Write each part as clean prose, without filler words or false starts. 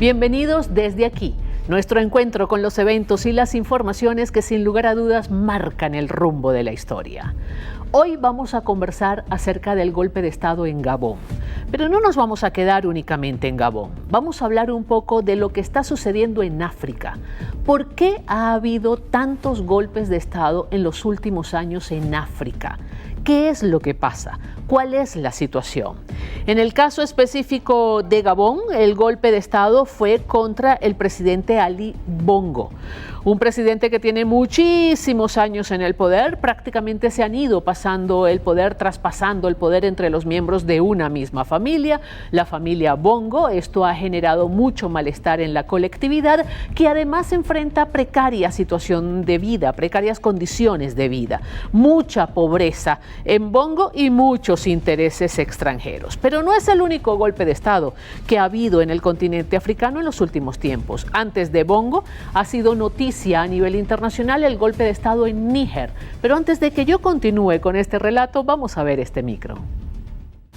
Bienvenidos desde aquí, nuestro encuentro con los eventos y las informaciones que sin lugar a dudas marcan el rumbo de la historia. Hoy vamos a conversar acerca del golpe de Estado en Gabón, pero no nos vamos a quedar únicamente en Gabón. Vamos a hablar un poco de lo que está sucediendo en África. ¿Por qué ha habido tantos golpes de Estado en los últimos años en África? ¿Qué es lo que pasa? ¿Cuál es la situación? En el caso específico de Gabón, el golpe de Estado fue contra el presidente Ali Bongo, un presidente que tiene muchísimos años en el poder. Prácticamente se han ido pasando el poder, traspasando el poder entre los miembros de una misma familia, la familia Bongo. Esto ha generado mucho malestar en la colectividad, que además enfrenta precaria situación de vida, precarias condiciones de vida, mucha pobreza en Bongo y muchos intereses extranjeros. Pero no es el único golpe de Estado que ha habido en el continente africano en los últimos tiempos. Antes de Bongo ha sido noticia a nivel internacional el golpe de Estado en Níger. Pero antes de que yo continúe con este relato, vamos a ver este micro.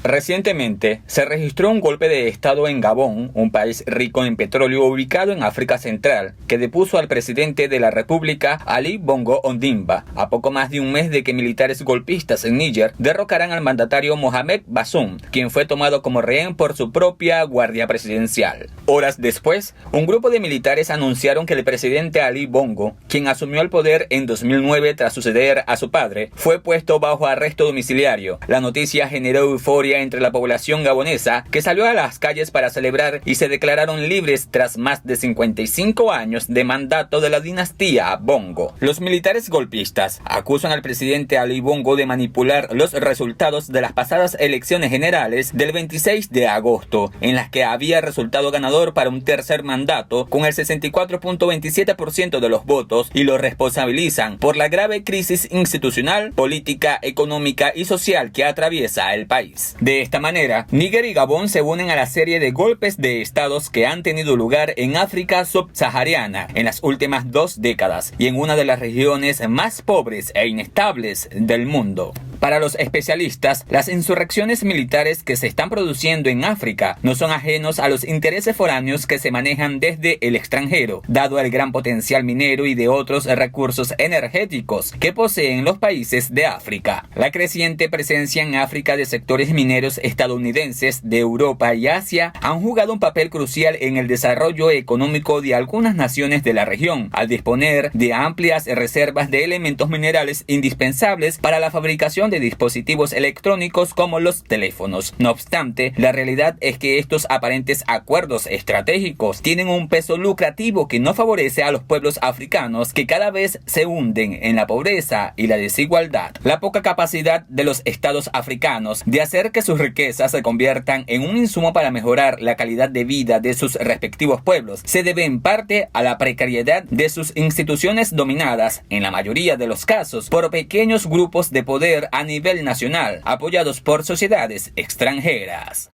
Recientemente se registró un golpe de Estado en Gabón, un país rico en petróleo ubicado en África Central, que depuso al presidente de la República, Ali Bongo Ondimba, a poco más de un mes de que militares golpistas en Níger derrocaran al mandatario Mohamed Bazoum, quien fue tomado como rehén por su propia guardia presidencial. Horas después, un grupo de militares anunciaron que el presidente Ali Bongo, quien asumió el poder en 2009 tras suceder a su padre, fue puesto bajo arresto domiciliario. La noticia generó euforia entre la población gabonesa, que salió a las calles para celebrar y se declararon libres tras más de 55 años de mandato de la dinastía Bongo. Los militares golpistas acusan al presidente Ali Bongo de manipular los resultados de las pasadas elecciones generales del 26 de agosto, en las que había resultado ganador para un tercer mandato con el 64.27% de los votos, y lo responsabilizan por la grave crisis institucional, política, económica y social que atraviesa el país. De esta manera, Níger y Gabón se unen a la serie de golpes de estados que han tenido lugar en África subsahariana en las últimas 2 décadas y en una de las regiones más pobres e inestables del mundo. Para los especialistas, las insurrecciones militares que se están produciendo en África no son ajenos a los intereses foráneos que se manejan desde el extranjero, dado el gran potencial minero y de otros recursos energéticos que poseen los países de África. La creciente presencia en África de sectores mineros estadounidenses de Europa y Asia han jugado un papel crucial en el desarrollo económico de algunas naciones de la región, al disponer de amplias reservas de elementos minerales indispensables para la fabricación de dispositivos electrónicos como los teléfonos. No obstante, la realidad es que estos aparentes acuerdos estratégicos tienen un peso lucrativo que no favorece a los pueblos africanos, que cada vez se hunden en la pobreza y la desigualdad. La poca capacidad de los estados africanos de hacer que sus riquezas se conviertan en un insumo para mejorar la calidad de vida de sus respectivos pueblos se debe en parte a la precariedad de sus instituciones, dominadas en la mayoría de los casos por pequeños grupos de poder a nivel nacional, apoyados por sociedades extranjeras.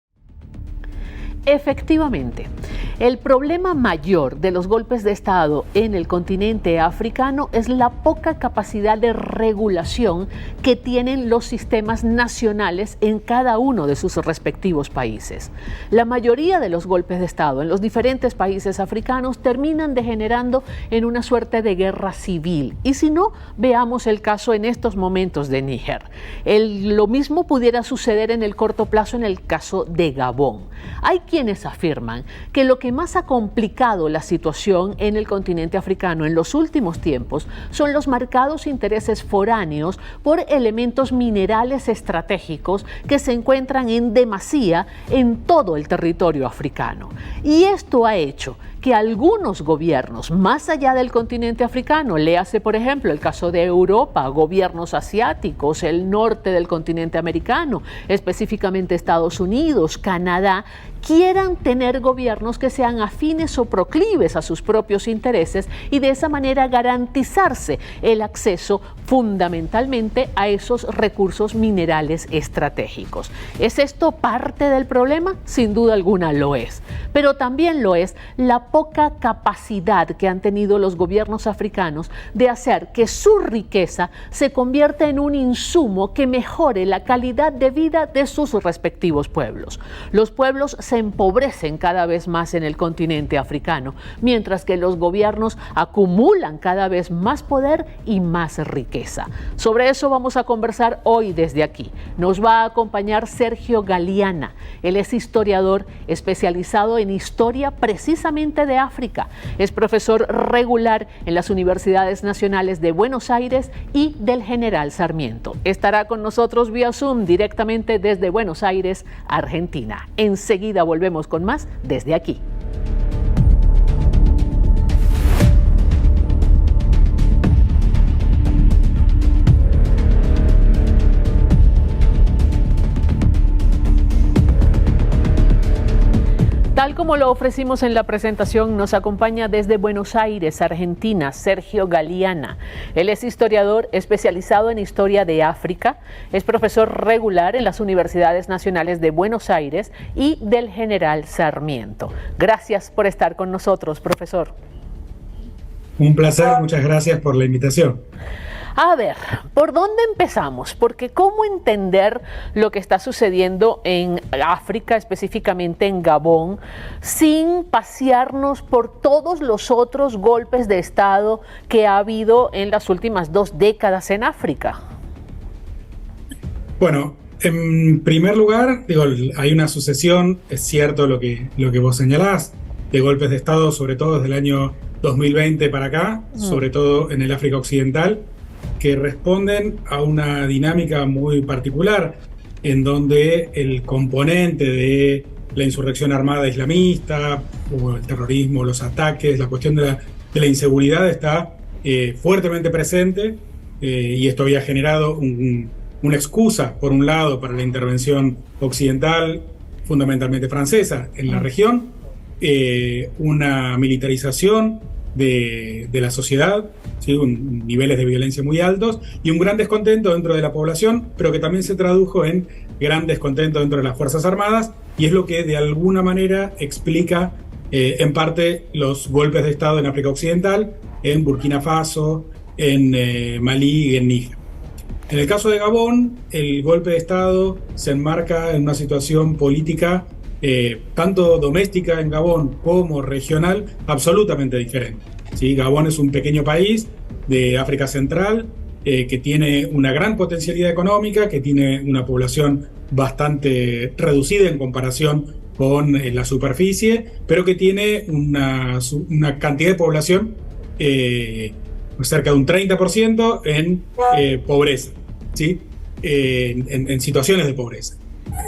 Efectivamente, el problema mayor de los golpes de Estado en el continente africano es la poca capacidad de regulación que tienen los sistemas nacionales en cada uno de sus respectivos países. La mayoría de los golpes de Estado en los diferentes países africanos terminan degenerando en una suerte de guerra civil. Y si no, veamos el caso en estos momentos de Níger. Lo mismo pudiera suceder en el corto plazo en el caso de Gabón. Hay quienes afirman que lo que más ha complicado la situación en el continente africano en los últimos tiempos son los marcados intereses foráneos por elementos minerales estratégicos que se encuentran en demasía en todo el territorio africano. Y esto ha hecho que algunos gobiernos más allá del continente africano, léase por ejemplo el caso de Europa, gobiernos asiáticos, el norte del continente americano, específicamente Estados Unidos, Canadá, quieran tener gobiernos que sean afines o proclives a sus propios intereses y de esa manera garantizarse el acceso fundamentalmente a esos recursos minerales estratégicos. ¿Es esto parte del problema? Sin duda alguna lo es, pero también lo es la poca capacidad que han tenido los gobiernos africanos de hacer que su riqueza se convierta en un insumo que mejore la calidad de vida de sus respectivos pueblos. Los pueblos se empobrecen cada vez más en el continente africano, mientras que los gobiernos acumulan cada vez más poder y más riqueza. Sobre eso vamos a conversar hoy desde aquí. Nos va a acompañar Sergio Galiana. Él es historiador especializado en historia precisamente de África. Es profesor regular en las universidades nacionales de Buenos Aires y del General Sarmiento. Estará con nosotros vía Zoom directamente desde Buenos Aires, Argentina. Enseguida volvemos con más desde aquí. Tal como lo ofrecimos en la presentación, nos acompaña desde Buenos Aires, Argentina, Sergio Galiana. Él es historiador especializado en historia de África, es profesor regular en las universidades nacionales de Buenos Aires y del General Sarmiento. Gracias por estar con nosotros, profesor. Un placer, muchas gracias por la invitación. A ver, ¿por dónde empezamos? Porque ¿cómo entender lo que está sucediendo en África, específicamente en Gabón, sin pasearnos por todos los otros golpes de Estado que ha habido en las últimas 2 décadas en África? Bueno, en primer lugar, hay una sucesión, es cierto lo que vos señalás, de golpes de Estado, sobre todo desde el año 2020 para acá, sobre todo en el África Occidental, que responden a una dinámica muy particular, en donde el componente de la insurrección armada islamista, o el terrorismo, los ataques, la cuestión de la inseguridad está fuertemente presente, y esto había generado una excusa, por un lado, para la intervención occidental, fundamentalmente francesa, en la región, una militarización de la sociedad, ¿sí? Niveles de violencia muy altos y un gran descontento dentro de la población, pero que también se tradujo en gran descontento dentro de las Fuerzas Armadas, y es lo que de alguna manera explica en parte los golpes de Estado en África Occidental, en Burkina Faso, en Malí y en Níger. En el caso de Gabón, el golpe de Estado se enmarca en una situación política tanto doméstica en Gabón como regional, absolutamente diferente. ¿Sí? Gabón es un pequeño país de África Central que tiene una gran potencialidad económica, que tiene una población bastante reducida en comparación con la superficie, pero que tiene una cantidad de población cerca de un 30% en pobreza, ¿sí? En situaciones de pobreza.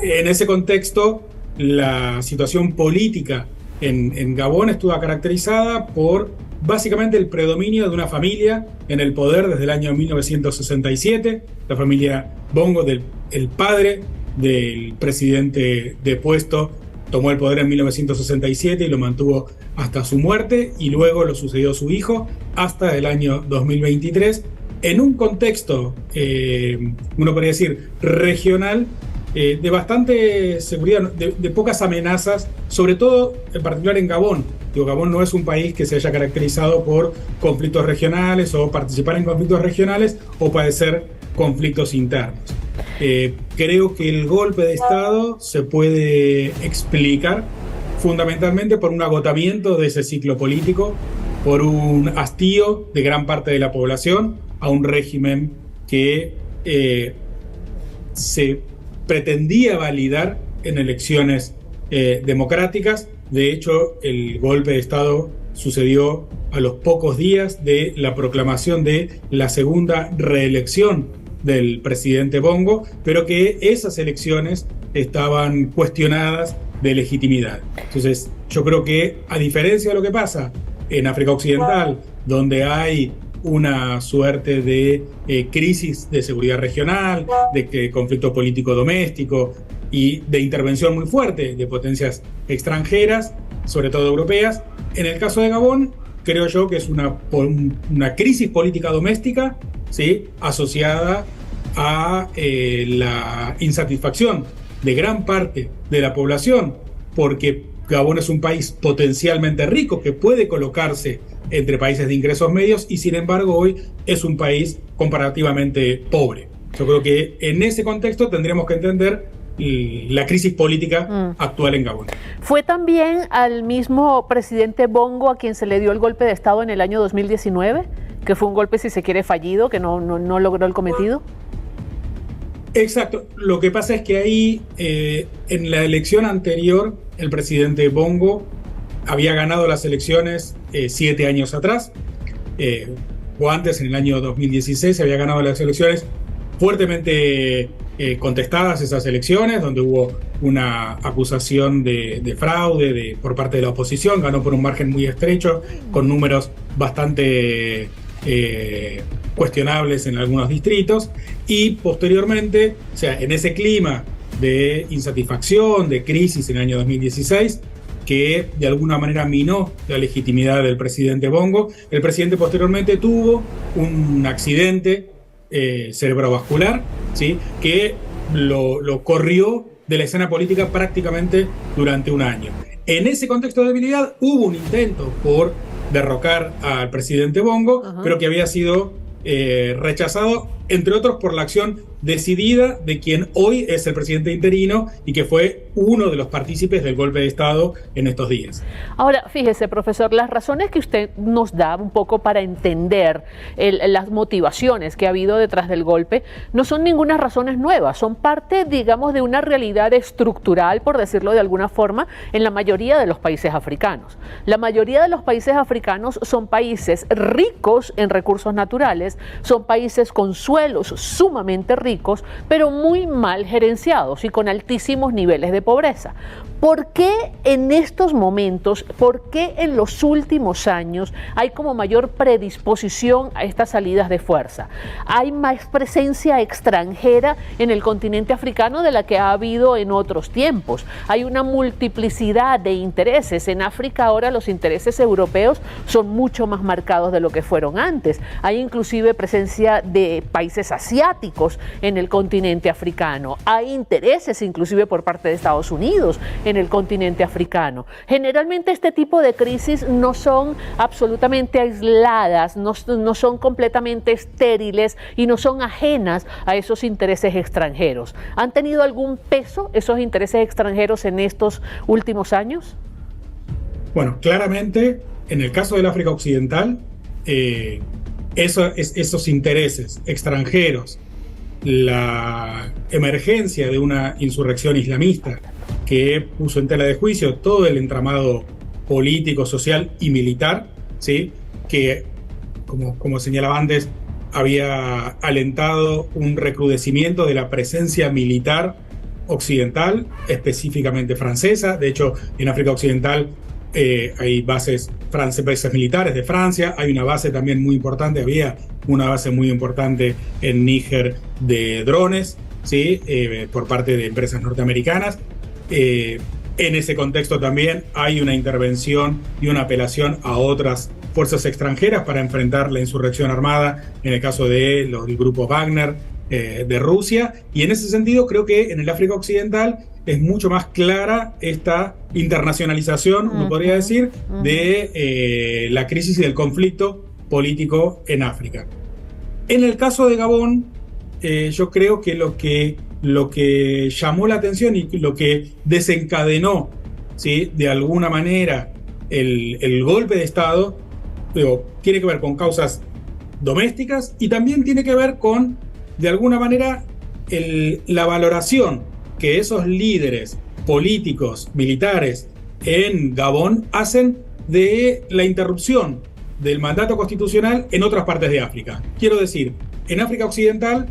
En ese contexto, la situación política en Gabón estuvo caracterizada por básicamente el predominio de una familia en el poder desde el año 1967, la familia Bongo, el padre del presidente depuesto, tomó el poder en 1967 y lo mantuvo hasta su muerte, y luego lo sucedió su hijo hasta el año 2023, en un contexto, uno podría decir, regional, de bastante seguridad, de pocas amenazas, sobre todo en particular en Gabón. Gabón no es un país que se haya caracterizado por conflictos regionales o participar en conflictos regionales o padecer conflictos internos. Creo que el golpe de Estado se puede explicar fundamentalmente por un agotamiento de ese ciclo político, por un hastío de gran parte de la población a un régimen que se pretendía validar en elecciones democráticas. De hecho, el golpe de Estado sucedió a los pocos días de la proclamación de la segunda reelección del presidente Bongo, pero que esas elecciones estaban cuestionadas de legitimidad. Entonces, yo creo que, a diferencia de lo que pasa en África Occidental, donde hay una suerte de crisis de seguridad regional, de conflicto político doméstico y de intervención muy fuerte de potencias extranjeras, sobre todo europeas, en el caso de Gabón, creo yo que es una crisis política doméstica, ¿sí?, asociada a la insatisfacción de gran parte de la población, porque Gabón es un país potencialmente rico que puede colocarse entre países de ingresos medios y sin embargo hoy es un país comparativamente pobre. Yo creo que en ese contexto tendríamos que entender la crisis política actual en Gabón. ¿Fue también al mismo presidente Bongo a quien se le dio el golpe de Estado en el año 2019? Que fue un golpe, si se quiere, fallido, que no logró el cometido. Exacto. Lo que pasa es que ahí, en la elección anterior, el presidente Bongo había ganado las elecciones 7 años atrás, o antes, en el año 2016, se había ganado las elecciones fuertemente contestadas, esas elecciones, donde hubo una acusación de fraude por parte de la oposición, ganó por un margen muy estrecho, con números bastante cuestionables en algunos distritos, y posteriormente, o sea, en ese clima de insatisfacción, de crisis en el año 2016, que de alguna manera minó la legitimidad del presidente Bongo, el presidente posteriormente tuvo un accidente cerebrovascular, ¿sí?, que lo corrió de la escena política prácticamente durante un año. En ese contexto de debilidad hubo un intento por derrocar al presidente Bongo, pero que había sido rechazado, entre otros por la acción decidida de quien hoy es el presidente interino y que fue uno de los partícipes del golpe de Estado en estos días. Ahora, fíjese, profesor, las razones que usted nos da un poco para entender las motivaciones que ha habido detrás del golpe no son ninguna razones nuevas, son parte, digamos, de una realidad estructural, por decirlo de alguna forma, en la mayoría de los países africanos. La mayoría de los países africanos son países ricos en recursos naturales, son países con suelos sumamente ricos, pero muy mal gerenciados y con altísimos niveles de pobreza. ¿Por qué en estos momentos, por qué en los últimos años hay como mayor predisposición a estas salidas de fuerza? ¿Hay más presencia extranjera en el continente africano de la que ha habido en otros tiempos? Hay una multiplicidad de intereses. En África ahora los intereses europeos son mucho más marcados de lo que fueron antes. Hay inclusive presencia de países asiáticos en el continente africano. Hay intereses inclusive por parte de Estados Unidos en el continente africano. Generalmente este tipo de crisis no son absolutamente aisladas, no son completamente estériles y no son ajenas a esos intereses extranjeros. ¿Han tenido algún peso esos intereses extranjeros en estos últimos años? Bueno, claramente en el caso del África Occidental, esos intereses extranjeros, la emergencia de una insurrección islamista que puso en tela de juicio todo el entramado político, social y militar, ¿sí?, que, como señalaba antes, había alentado un recrudecimiento de la presencia militar occidental, específicamente francesa. De hecho, en África Occidental hay bases militares de Francia, hay una base también muy importante, había una base muy importante en Níger de drones, ¿sí?, por parte de empresas norteamericanas. En ese contexto también hay una intervención y una apelación a otras fuerzas extranjeras para enfrentar la insurrección armada, en el caso del grupo Wagner de Rusia, y en ese sentido creo que en el África Occidental es mucho más clara esta internacionalización, uno podría decir, de la crisis y del conflicto político en África. En el caso de Gabón, yo creo que lo que llamó la atención y lo que desencadenó, ¿sí?, de alguna manera el golpe de Estado, tiene que ver con causas domésticas y también tiene que ver con, de alguna manera, la valoración que esos líderes políticos, militares en Gabón hacen de la interrupción del mandato constitucional en otras partes de África. Quiero decir, en África Occidental,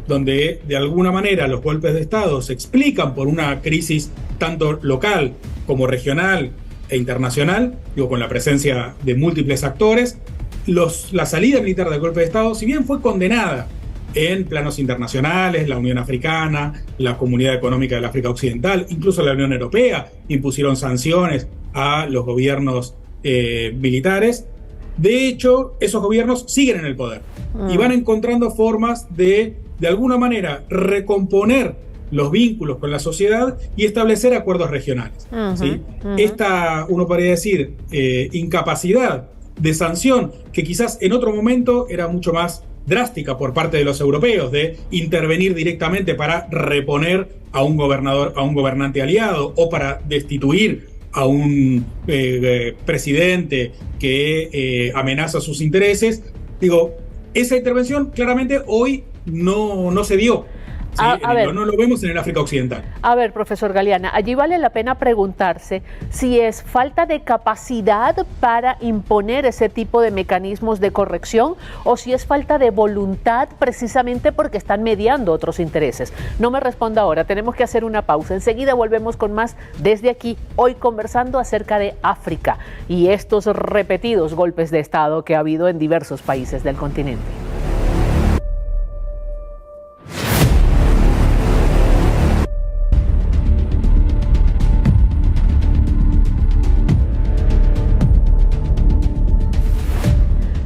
donde de alguna manera los golpes de Estado se explican por una crisis tanto local como regional e internacional, con la presencia de múltiples actores, la salida militar del golpe de Estado, si bien fue condenada en planos internacionales, la Unión Africana, la Comunidad Económica del África Occidental, incluso la Unión Europea impusieron sanciones a los gobiernos militares. De hecho, esos gobiernos siguen en el poder y van encontrando formas de alguna manera, recomponer los vínculos con la sociedad y establecer acuerdos regionales. ¿Sí? Esta, uno podría decir, incapacidad de sanción, que quizás en otro momento era mucho más drástica por parte de los europeos, de intervenir directamente para reponer a un gobernador, a un gobernante aliado, o para destituir a un presidente que amenaza sus intereses. Digo, esa intervención claramente hoy no se dio. ¿Sí? No lo vemos en el África Occidental. A ver, profesor Galeana, allí vale la pena preguntarse si es falta de capacidad para imponer ese tipo de mecanismos de corrección o si es falta de voluntad precisamente porque están mediando otros intereses. No me responda ahora, tenemos que hacer una pausa. Enseguida volvemos con más desde aquí, hoy conversando acerca de África y estos repetidos golpes de Estado que ha habido en diversos países del continente.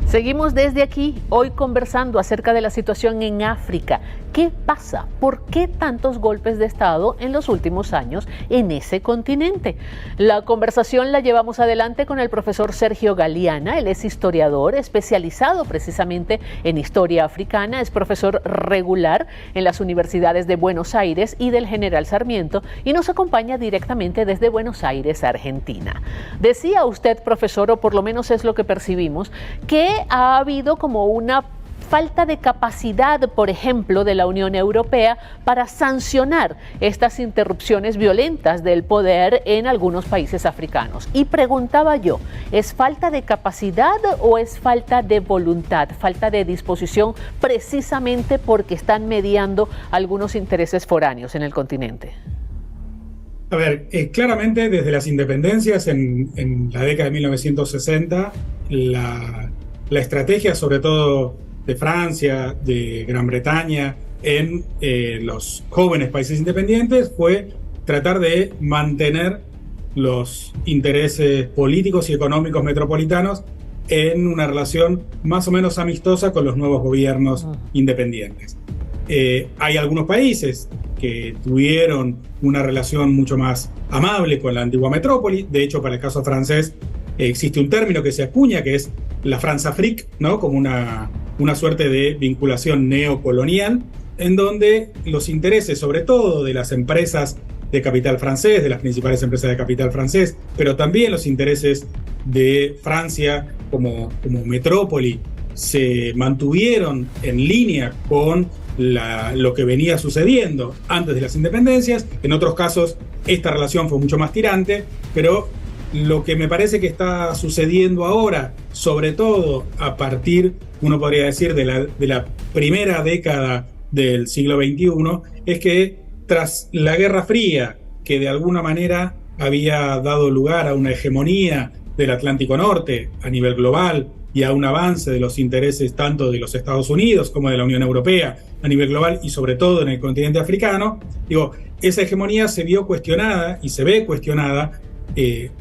Seguimos desde aquí, hoy conversando acerca de la situación en África. ¿Qué pasa? ¿Por qué tantos golpes de Estado en los últimos años en ese continente? La conversación la llevamos adelante con el profesor Sergio Galeana. Él es historiador especializado precisamente en historia africana, es profesor regular en las universidades de Buenos Aires y del General Sarmiento y nos acompaña directamente desde Buenos Aires, Argentina. Decía usted, profesor, o por lo menos es lo que percibimos, que ha habido como una falta de capacidad, por ejemplo, de la Unión Europea para sancionar estas interrupciones violentas del poder en algunos países africanos. Y preguntaba yo, ¿es falta de capacidad o es falta de voluntad, falta de disposición, precisamente porque están mediando algunos intereses foráneos en el continente? A ver, claramente desde las independencias en la década de 1960, la estrategia, sobre todo de Francia, de Gran Bretaña, en los jóvenes países independientes, fue tratar de mantener los intereses políticos y económicos metropolitanos en una relación más o menos amistosa con los nuevos gobiernos independientes. Hay algunos países que tuvieron una relación mucho más amable con la antigua metrópoli. De hecho, para el caso francés, existe un término que se acuña, que es la France-Afrique, ¿no? Como una suerte de vinculación neocolonial, en donde los intereses, sobre todo de las empresas de capital francés, de las principales empresas de capital francés, pero también los intereses de Francia como metrópoli, se mantuvieron en línea con lo que venía sucediendo antes de las independencias. En otros casos, esta relación fue mucho más tirante, pero lo que me parece que está sucediendo ahora, sobre todo a partir, uno podría decir, de la primera década del siglo XXI, es que tras la Guerra Fría, que de alguna manera había dado lugar a una hegemonía del Atlántico Norte a nivel global y a un avance de los intereses tanto de los Estados Unidos como de la Unión Europea a nivel global y sobre todo en el continente africano, esa hegemonía se vio cuestionada y se ve cuestionada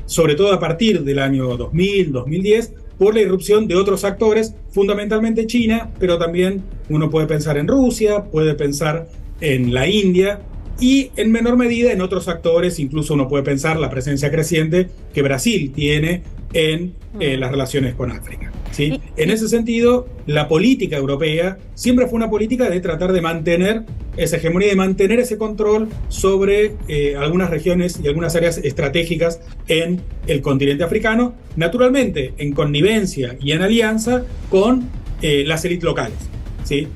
sobre todo a partir del año 2000, 2010, por la irrupción de otros actores, fundamentalmente China, pero también uno puede pensar en Rusia, puede pensar en la India y en menor medida en otros actores, incluso uno puede pensar la presencia creciente que Brasil tiene en las relaciones con África. ¿Sí? En ese sentido, la política europea siempre fue una política de tratar de mantener esa hegemonía, de mantener ese control sobre algunas regiones y algunas áreas estratégicas en el continente africano, naturalmente en connivencia y en alianza con las élites locales. ¿Sí?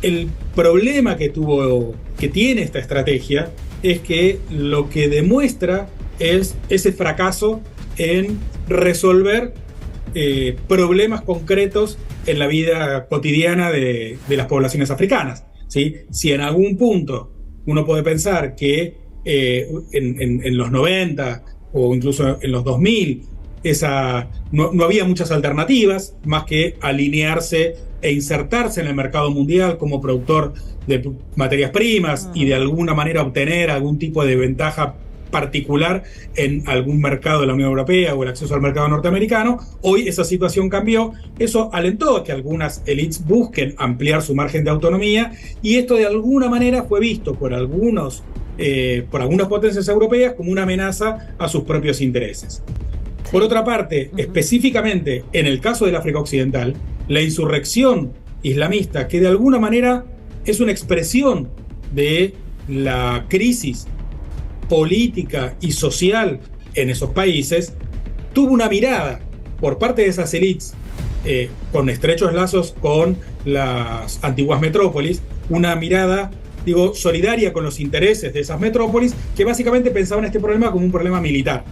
El problema que tiene esta estrategia es que lo que demuestra es ese fracaso en resolver problemas concretos en la vida cotidiana de las poblaciones africanas. ¿Sí? Si en algún punto uno puede pensar que en los 90 o incluso en los 2000 no había muchas alternativas más que alinearse e insertarse en el mercado mundial como productor de materias primas y de alguna manera obtener algún tipo de ventaja particular en algún mercado de la Unión Europea o el acceso al mercado norteamericano. Hoy esa situación cambió. Eso alentó a que algunas élites busquen ampliar su margen de autonomía, y esto de alguna manera fue visto por algunas potencias europeas como una amenaza a sus propios intereses. Por otra parte, específicamente en el caso del África Occidental, la insurrección islamista, que de alguna manera es una expresión de la crisis política y social en esos países, tuvo una mirada por parte de esas élites con estrechos lazos con las antiguas metrópolis, una mirada, solidaria con los intereses de esas metrópolis, que básicamente pensaban este problema como un problema militar.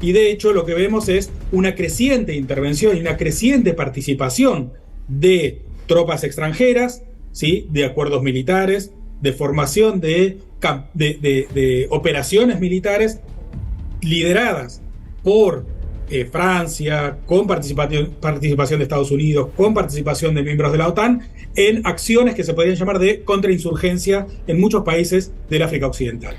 Y de hecho lo que vemos es una creciente intervención y una creciente participación de tropas extranjeras, ¿sí?, de acuerdos militares, de formación de operaciones militares lideradas por Francia, con participación de Estados Unidos, con participación de miembros de la OTAN, en acciones que se podrían llamar de contrainsurgencia en muchos países del África Occidental.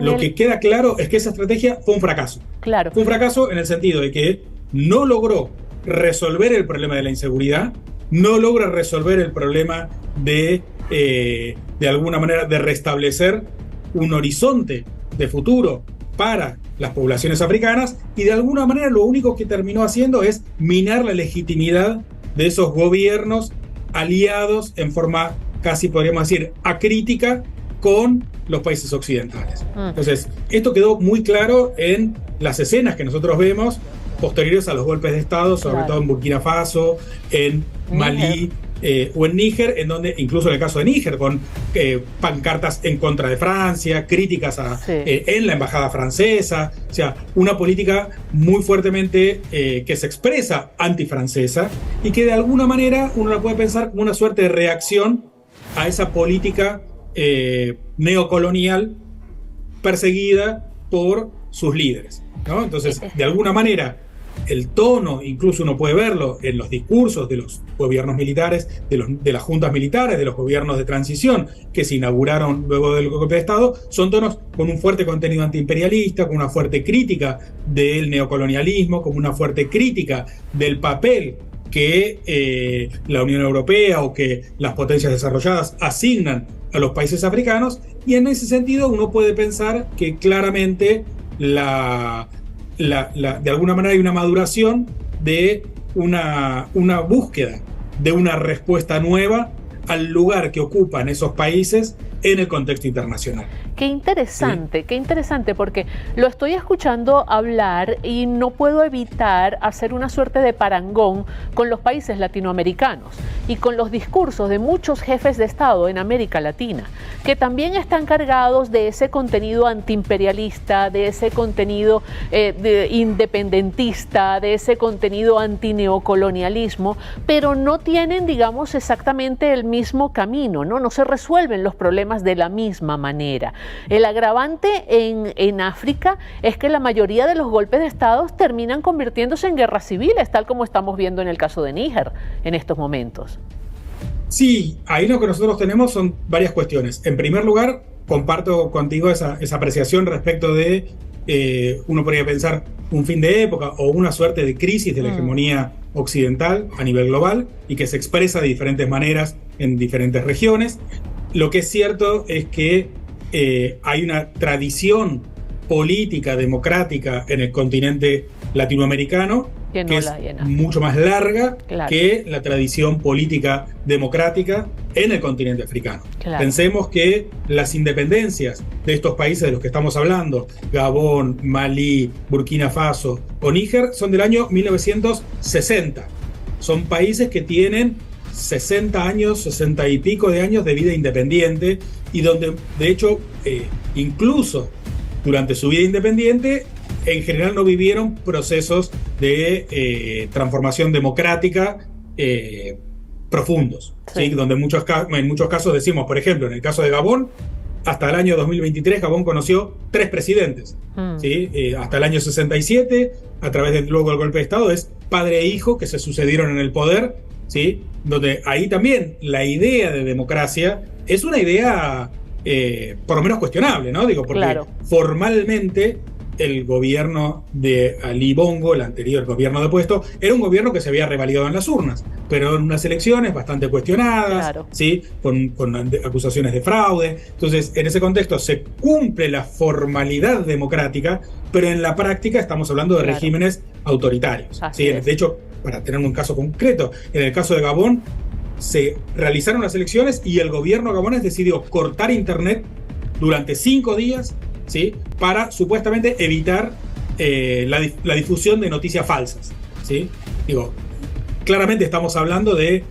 Lo que queda claro es que esa estrategia fue un fracaso. Claro. Fue un fracaso en el sentido de que no logró resolver el problema de la inseguridad, no logra resolver el problema de alguna manera, de restablecer un horizonte de futuro para las poblaciones africanas, y de alguna manera lo único que terminó haciendo es minar la legitimidad de esos gobiernos aliados en forma casi, podríamos decir, acrítica con los países occidentales. Entonces, esto quedó muy claro en las escenas que nosotros vemos posteriores a los golpes de Estado, sobre todo en Burkina Faso, en Malí o en Níger, en donde, incluso en el caso de Níger, con pancartas en contra de Francia, críticas en la embajada francesa, o sea, una política muy fuertemente que se expresa antifrancesa, y que de alguna manera uno la puede pensar como una suerte de reacción a esa política neocolonial perseguida por sus líderes, ¿no? Entonces, de alguna manera, el tono, incluso uno puede verlo en los discursos de los gobiernos militares, de las juntas militares, de los gobiernos de transición que se inauguraron luego del golpe de Estado, son tonos con un fuerte contenido antiimperialista, con una fuerte crítica del neocolonialismo, con una fuerte crítica del papel que la Unión Europea o que las potencias desarrolladas asignan a los países africanos, y en ese sentido uno puede pensar que claramente de alguna manera hay una maduración de una búsqueda de una respuesta nueva al lugar que ocupan esos países en el contexto internacional. Qué interesante, porque lo estoy escuchando hablar y no puedo evitar hacer una suerte de parangón con los países latinoamericanos y con los discursos de muchos jefes de Estado en América Latina, que también están cargados de ese contenido antiimperialista, de ese contenido independentista, de ese contenido antineocolonialismo, pero no tienen, digamos, exactamente el mismo camino, ¿no? No se resuelven los problemas de la misma manera. El agravante en África es que la mayoría de los golpes de Estado terminan convirtiéndose en guerras civiles, tal como estamos viendo en el caso de Níger en estos momentos. Sí, ahí lo que nosotros tenemos son varias cuestiones. En primer lugar, comparto contigo esa apreciación respecto de, uno podría pensar, un fin de época o una suerte de crisis de la hegemonía occidental a nivel global, y que se expresa de diferentes maneras en diferentes regiones. Lo que es cierto es que hay una tradición política, democrática en el continente latinoamericano que es mucho más larga que la tradición política democrática en el continente africano. Pensemos que las independencias de estos países de los que estamos hablando, Gabón, Malí, Burkina Faso o Níger, son del año 1960. Son países que tienen 60 años, 60 y pico de años de vida independiente, y donde, de hecho, incluso durante su vida independiente, en general no vivieron procesos de transformación democrática profundos, ¿sí? Donde en muchos casos decimos, por ejemplo, en el caso de Gabón, hasta el año 2023 Gabón conoció 3 presidentes, ¿sí? Hasta el año 67, a través del luego del golpe de Estado, es padre e hijo que se sucedieron en el poder, ¿sí? Donde ahí también la idea de democracia es una idea por lo menos cuestionable, ¿no? Digo, porque formalmente el gobierno de Ali Bongo, el anterior gobierno depuesto, era un gobierno que se había revalidado en las urnas, pero en unas elecciones bastante cuestionadas, claro, ¿sí? Con acusaciones de fraude. Entonces, en ese contexto se cumple la formalidad democrática, pero en la práctica estamos hablando de claro, regímenes autoritarios, ¿sí? De hecho, para tener un caso concreto, en el caso de Gabón, se realizaron las elecciones y el gobierno gabonés decidió cortar internet durante 5 días, ¿sí? Para supuestamente evitar la difusión de noticias falsas, ¿sí? Digo, claramente estamos hablando de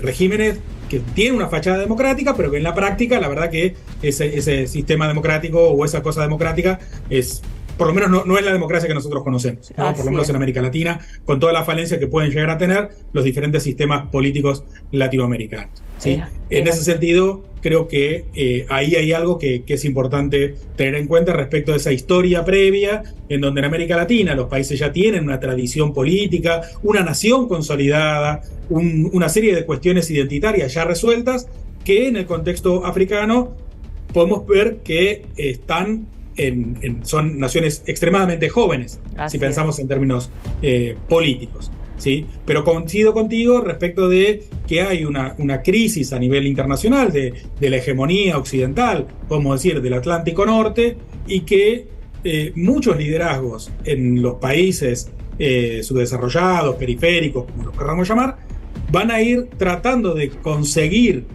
regímenes que tienen una fachada democrática, pero que en la práctica, la verdad que ese sistema democrático o esa cosa democrática es, por lo menos no es la democracia que nosotros conocemos, ¿no? Por lo menos en América Latina, con toda la falencia que pueden llegar a tener los diferentes sistemas políticos latinoamericanos, ¿sí? En ese sentido, creo que ahí hay algo que es importante tener en cuenta respecto de esa historia previa, en donde en América Latina los países ya tienen una tradición política, una nación consolidada, una serie de cuestiones identitarias ya resueltas, que en el contexto africano podemos ver que son naciones extremadamente jóvenes, si pensamos en términos políticos, ¿sí? Pero coincido contigo respecto de que hay una crisis a nivel internacional de la hegemonía occidental, podemos decir, del Atlántico Norte, y que muchos liderazgos en los países subdesarrollados, periféricos, como los queramos llamar, van a ir tratando de conseguir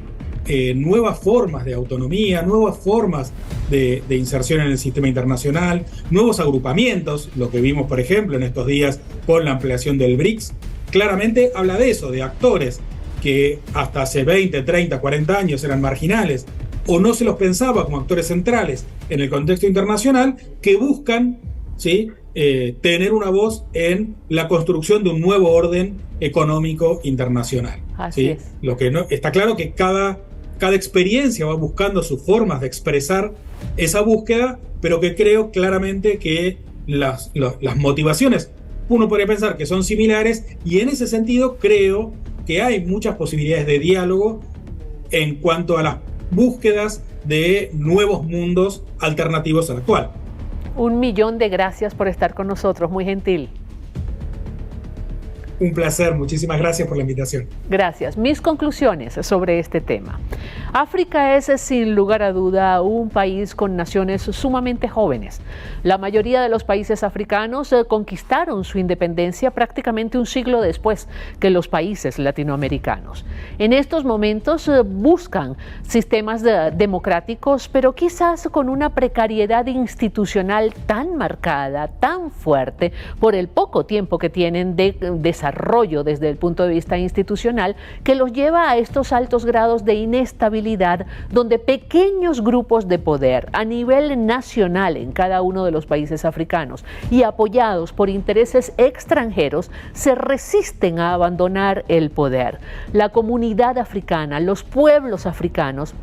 nuevas formas de autonomía, nuevas formas de inserción en el sistema internacional, nuevos agrupamientos, lo que vimos, por ejemplo, en estos días con la ampliación del BRICS, claramente habla de eso, de actores que hasta hace 20, 30, 40 años eran marginales o no se los pensaba como actores centrales en el contexto internacional, que buscan, ¿sí?, tener una voz en la construcción de un nuevo orden económico internacional. Así ¿sí? es. Lo que no, está claro que cada experiencia va buscando sus formas de expresar esa búsqueda, pero que creo claramente que las motivaciones, uno podría pensar que son similares, y en ese sentido creo que hay muchas posibilidades de diálogo en cuanto a las búsquedas de nuevos mundos alternativos al actual. 1.000.000 de gracias por estar con nosotros, muy gentil. Un placer, muchísimas gracias por la invitación. Gracias. Mis conclusiones sobre este tema. África es, sin lugar a duda, un país con naciones sumamente jóvenes. La mayoría de los países africanos conquistaron su independencia prácticamente un siglo después que los países latinoamericanos. En estos momentos buscan sistemas democráticos, pero quizás con una precariedad institucional tan marcada, tan fuerte, por el poco tiempo que tienen de desarrollo desde el punto de vista institucional, que los lleva a estos altos grados de inestabilidad, donde pequeños grupos de poder a nivel nacional en cada uno de los países africanos y apoyados por intereses extranjeros se resisten a abandonar el poder. La comunidad africana, los pueblos africanos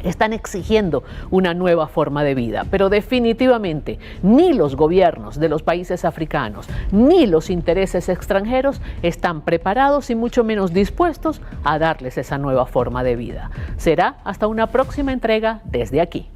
están exigiendo una nueva forma de vida, pero definitivamente ni los gobiernos de los países africanos ni los intereses extranjeros están preparados y mucho menos dispuestos a darles esa nueva forma de vida. Será hasta una próxima entrega desde aquí.